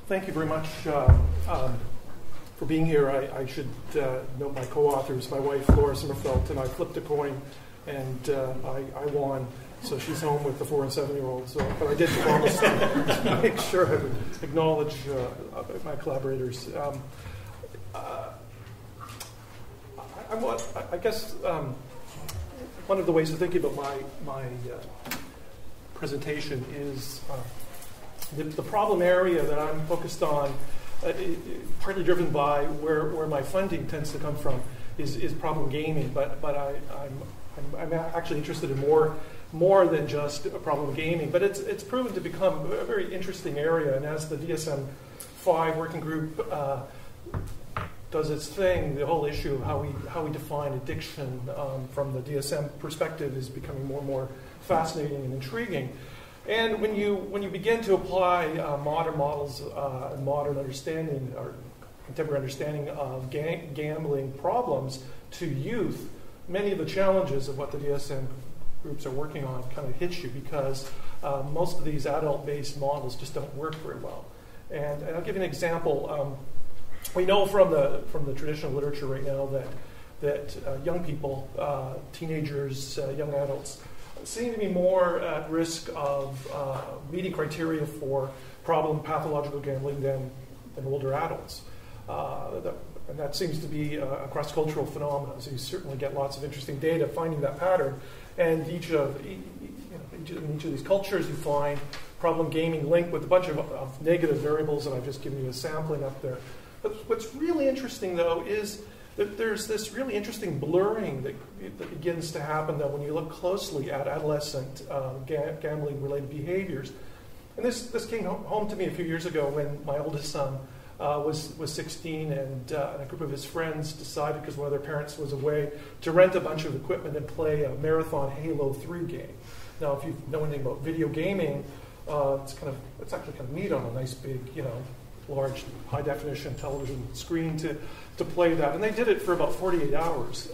Thank you very much for being here. I should note my co-authors, my wife, Laura Sommerfeld, and I flipped a coin, and I won. So she's home with the 4- and 7-year-olds. But I did promise to make sure I would acknowledge my collaborators. I guess one of the ways of thinking about my presentation is the problem area that I'm focused on, partly driven by where my funding tends to come from, is problem gaming. But I'm actually interested in more than just problem gaming. But it's proven to become a very interesting area. And as the DSM-5 working group does its thing, the whole issue of how we define addiction from the DSM perspective is becoming more and more fascinating and intriguing. And when you begin to apply modern models and modern understanding or contemporary understanding of gambling problems to youth, many of the challenges of what the DSM groups are working on kind of hit you, because most of these adult-based models just don't work very well. And I'll give you an example. We know from the traditional literature right now that young people, teenagers, young adults, seem to be more at risk of meeting criteria for problem pathological gambling than older adults. And that seems to be a cross-cultural phenomenon. So you certainly get lots of interesting data finding that pattern. And in each of these cultures, you find problem gaming linked with a bunch of negative variables, and I've just given you a sampling up there. But what's really interesting, though, is that there's this really interesting blurring that begins to happen, though, when you look closely at adolescent gambling-related behaviors. And this came home to me a few years ago when my oldest son was 16, and a group of his friends decided, because one of their parents was away, to rent a bunch of equipment and play a marathon Halo 3 game. Now, if you know anything about video gaming, it's actually kind of neat on a nice big, large high-definition television screen to play that. And they did it for about 48 hours.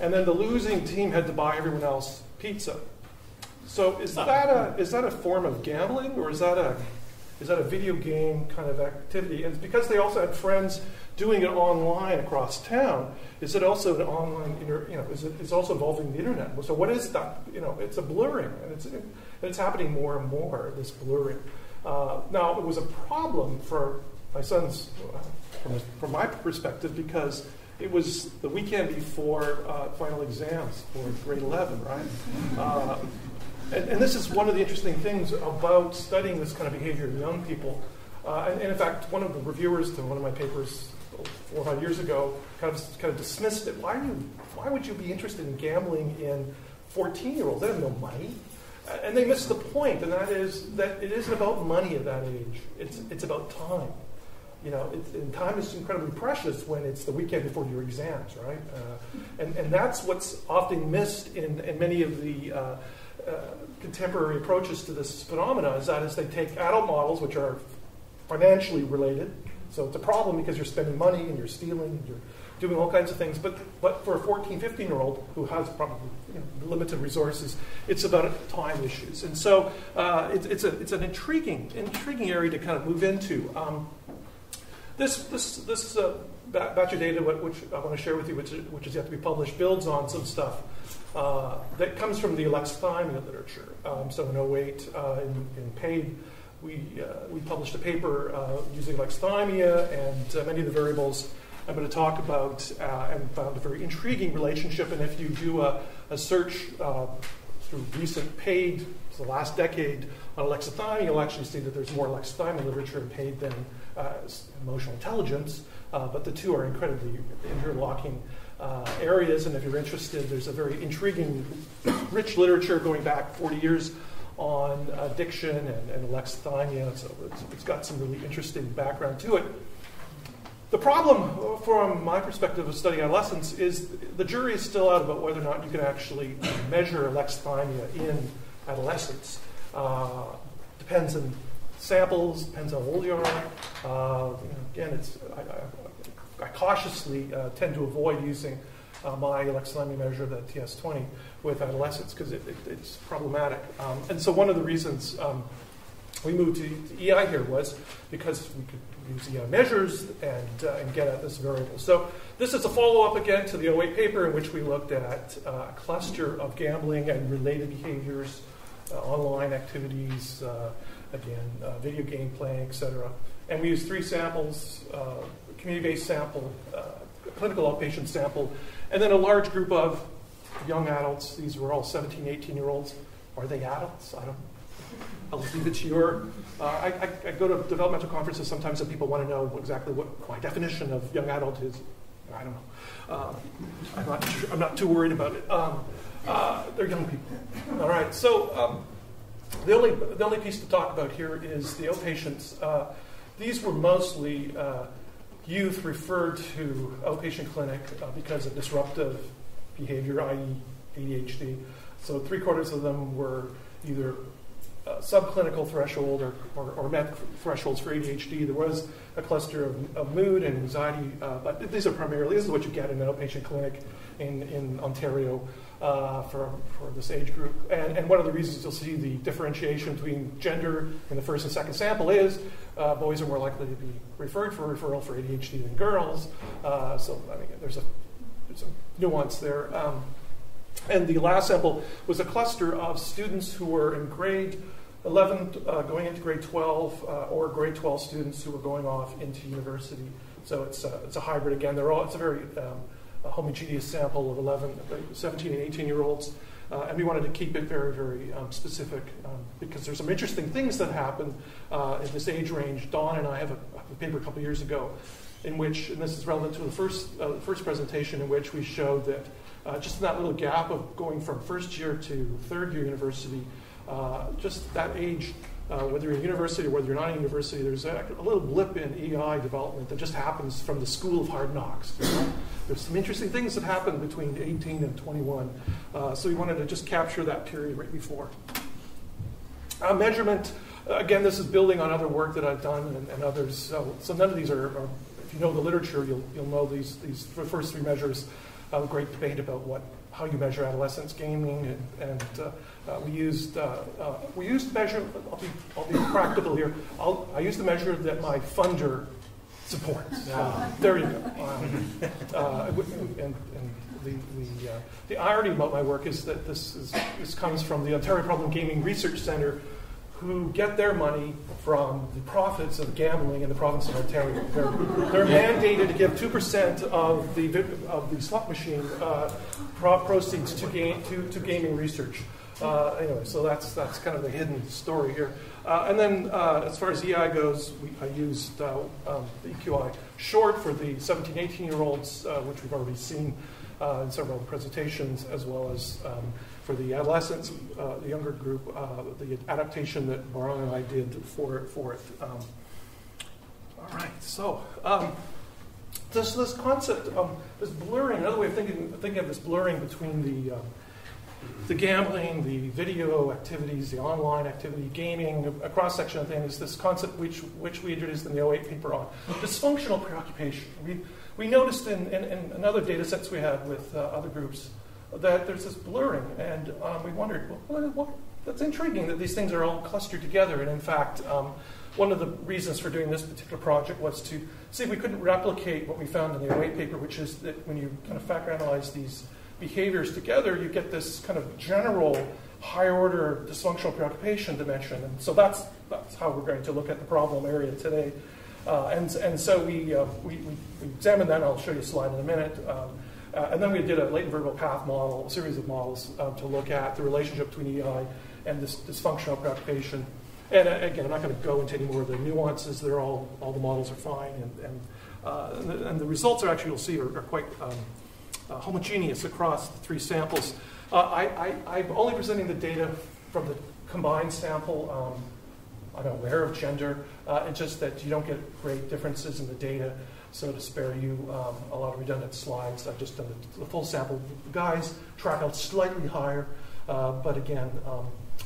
And then the losing team had to buy everyone else pizza. So is that a form of gambling, or is that a video game kind of activity? And because they also had friends doing it online across town, is it also an online, is also involving the internet? So what is that? It's a blurring, and it's happening more and more, this blurring. Now, it was a problem for my sons, from my perspective, because it was the weekend before final exams for grade 11, right? And this is one of the interesting things about studying this kind of behavior in young people. And in fact, one of the reviewers to one of my papers 4 or 5 years ago kind of dismissed it. Why would you be interested in gambling in 14-year-olds? They have no money. And they missed the point, and that is that it isn't about money at that age. It's about time. And time is incredibly precious when it's the weekend before your exams, right? And that's what's often missed in many of the contemporary approaches to this phenomena, is they take adult models, which are financially related. So it's a problem because you're spending money and you're stealing and you're doing all kinds of things. But for a 14, 15-year-old who has probably limited resources, it's about time issues. And so it's an intriguing area to kind of move into. This batch of data, which I want to share with you, which is yet to be published, builds on some stuff that comes from the alexithymia literature. So in 2008, in PAID, we published a paper using alexithymia and many of the variables I'm going to talk about, and found a very intriguing relationship. And if you do a search through recent PAID, so the last decade, on alexithymia, you'll actually see that there's more alexithymia literature in PAID than emotional intelligence, but the two are incredibly interlocking areas. And if you're interested, there's a very intriguing, rich literature going back 40 years on addiction and alexithymia. So it's got some really interesting background to it. The problem, from my perspective of studying adolescence, is the jury is still out about whether or not you can actually measure alexithymia in adolescence. Depends on samples, depends on how old you are. Again, I cautiously tend to avoid using my alexithymia measure, the TS20, with adolescents because it's problematic. And so one of the reasons we moved to EI here was because we could use EI measures and get at this variable. So this is a follow-up again to the 08 paper in which we looked at a cluster of gambling and related behaviors, online activities, video game playing, etc. And we used 3 samples, community-based sample, clinical outpatient sample, and then a large group of young adults. These were all 17, 18-year-olds. Are they adults? I'll leave it to your... I go to developmental conferences sometimes and people want to know exactly what my definition of young adult is. I don't know. I'm not too worried about it. They're young people. All right, so the only piece to talk about here is the outpatients. These were mostly youth referred to outpatient clinic because of disruptive behavior, i.e. ADHD. So 3/4 of them were either subclinical threshold or met thresholds for ADHD. There was a cluster of mood and anxiety, but this is what you get in an outpatient clinic in Ontario for this age group. And one of the reasons you'll see the differentiation between gender in the first and second sample is boys are more likely to be referred for referral for ADHD than girls. So I mean, there's a nuance there. And the last sample was a cluster of students who were in grade 11 going into grade 12 or grade 12 students who were going off into university. So it's a hybrid again. It's a very homogeneous sample of 17 and 18-year-olds. And we wanted to keep it very, very specific because there's some interesting things that happen in this age range. Dawn and I have a paper a couple of years ago in which, and this is relevant to the first presentation, in which we showed that just in that little gap of going from first year to third year university, just that age, whether you're in university or whether you're not in university, there's a little blip in EI development that just happens from the school of hard knocks. You know? There's some interesting things that happen between 18 and 21. So we wanted to just capture that period right before. Measurement, again, this is building on other work that I've done and others. So none of these are if you know the literature, you'll know these for the first 3 measures. Great debate about how you measure adolescence gaming, and we used measure. I'll be practical here. I used the measure that my funder supports. There you go. And the irony about my work is that this comes from the Ontario Problem Gaming Research Centre, who get their money from the profits of gambling in the province of Ontario. They're mandated to give 2% of the slot machine proceeds to gaming research. Anyway, so that's kind of the hidden story here. And then as far as EI goes, I used the EQI short for the 17, 18-year-olds, which we've already seen in several presentations, as well as for the adolescents, the younger group, the adaptation that Baron and I did for it. All right, so this concept, this blurring, another way of thinking of this blurring between the gambling, the video activities, the online activity, gaming, a cross-section of things, this concept which we introduced in the 08 paper on dysfunctional preoccupation. We noticed in other data sets we had with other groups that there's this blurring, and we wondered, well, that's intriguing that these things are all clustered together. And in fact, one of the reasons for doing this particular project was to see if we couldn't replicate what we found in the 08 paper, which is that when you kind of factor analyze these behaviors together, you get this kind of general higher order dysfunctional preoccupation dimension. And so that's how we're going to look at the problem area today. And so we examined that, and I'll show you a slide in a minute. And then we did a latent verbal path model, a series of models to look at the relationship between EI and this dysfunctional preoccupation. And again, I'm not going to go into any more of the nuances. They're all the models are fine, and the results are actually, you'll see, are quite homogeneous across the 3 samples. I'm only presenting the data from the combined sample. I'm aware of gender. It's just that you don't get great differences in the data. So to spare you a lot of redundant slides, I've just done the full sample. The guys track out slightly higher, but again,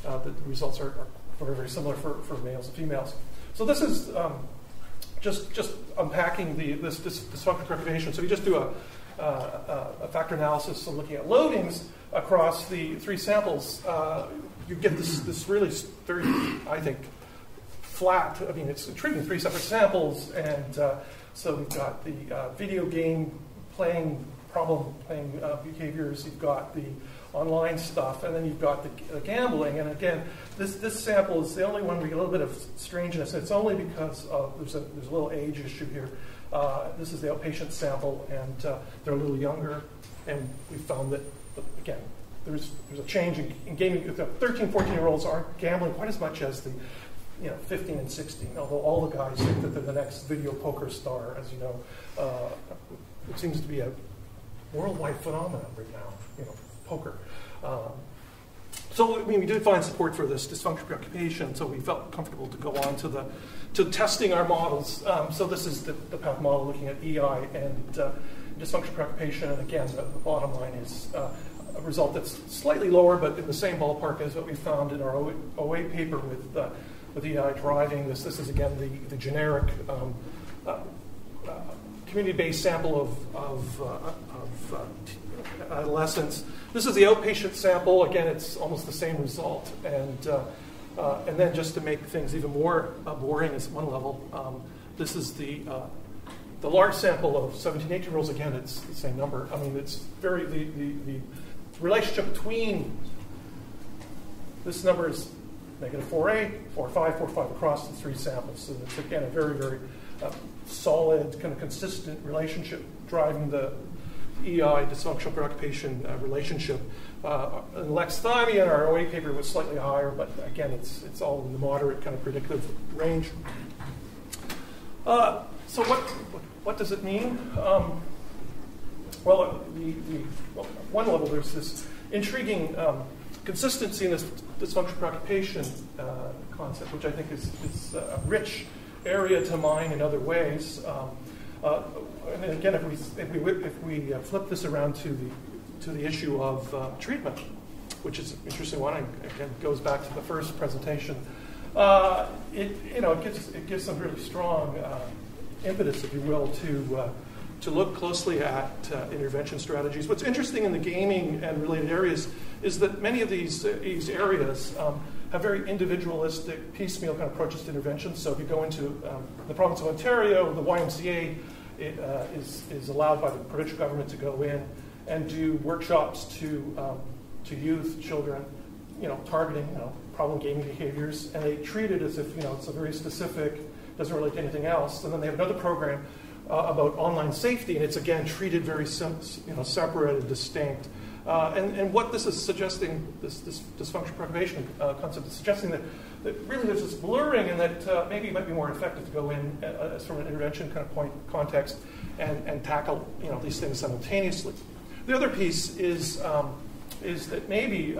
the results are very, very similar for males and females. So this is just unpacking this dysfunctional preoccupation. So we just do a factor analysis, so looking at loadings across the 3 samples, you get this really very, I think, flat. I mean, it's treating 3 separate samples, and so we've got the video game playing behaviors. You've got the online stuff, and then you've got the gambling. And again, this sample is the only one we get a little bit of strangeness. It's only because there's a little age issue here. This is the outpatient sample, and they're a little younger, and we found that, again, there's a change in gaming. The 13, 14-year-olds aren't gambling quite as much as the 15 and 16, although all the guys think that they're the next video poker star, as you know. It seems to be a worldwide phenomenon right now, poker. So, I mean, we did find support for this dysfunctional preoccupation, so we felt comfortable to go on to testing our models. So this is the path model looking at EI and dysfunctional preoccupation, and again, the bottom line is a result that's slightly lower, but in the same ballpark as what we found in our 08 paper with EI driving. This is again the generic community-based sample of adolescents. This is the outpatient sample. Again, it's almost the same result. And then just to make things even more boring at one level, this is the large sample of 17, 18-year-olds. Again, it's the same number. I mean, it's very, the relationship between this number is negative 4.8, 4.5, 4.5 across the 3 samples. So it's, again, a very, very solid, kind of consistent relationship driving the EI dysfunctional preoccupation relationship. Lexithymia in our 08 paper was slightly higher, but again, it's all in the moderate kind of predictive range. So what does it mean? Well, one level, there's this intriguing consistency in this dysfunctional preoccupation concept, which I think is a rich area to mine in other ways. And again, if we flip this around to the issue of treatment, which is an interesting one, and again goes back to the first presentation, it gives some really strong impetus, if you will, to look closely at intervention strategies. What's interesting in the gaming and related areas is that many of these areas have very individualistic, piecemeal kind of approaches to intervention. So if you go into the province of Ontario, the YMCA is allowed by the provincial government to go in and do workshops to youth, children, targeting problem gaming behaviors, and they treat it as if it's a very specific, doesn't relate to anything else. And then they have another program about online safety, and it's again treated very separate and distinct. And what this is suggesting, this dysfunctional preoccupation concept is suggesting that really there's this blurring, and that maybe it might be more effective to go in as from an intervention kind of context and tackle these things simultaneously. The other piece is that maybe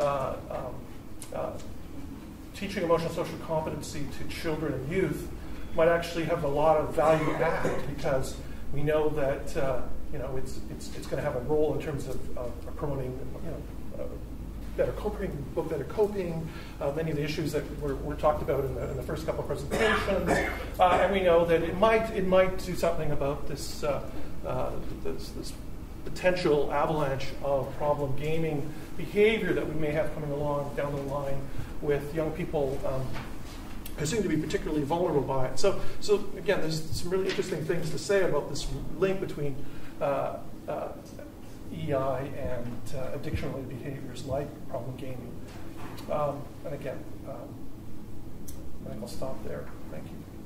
teaching emotional social competency to children and youth might actually have a lot of value added, because we know that it's going to have a role in terms of promoting better coping, many of the issues that were talked about in the first couple of presentations, and we know that it might do something about this potential avalanche of problem gaming behavior that we may have coming along down the line with young people who seem to be particularly vulnerable by it. So again, there's some really interesting things to say about this link between EI and addiction-related behaviors like problem gaming. And again, I think I'll stop there. Thank you.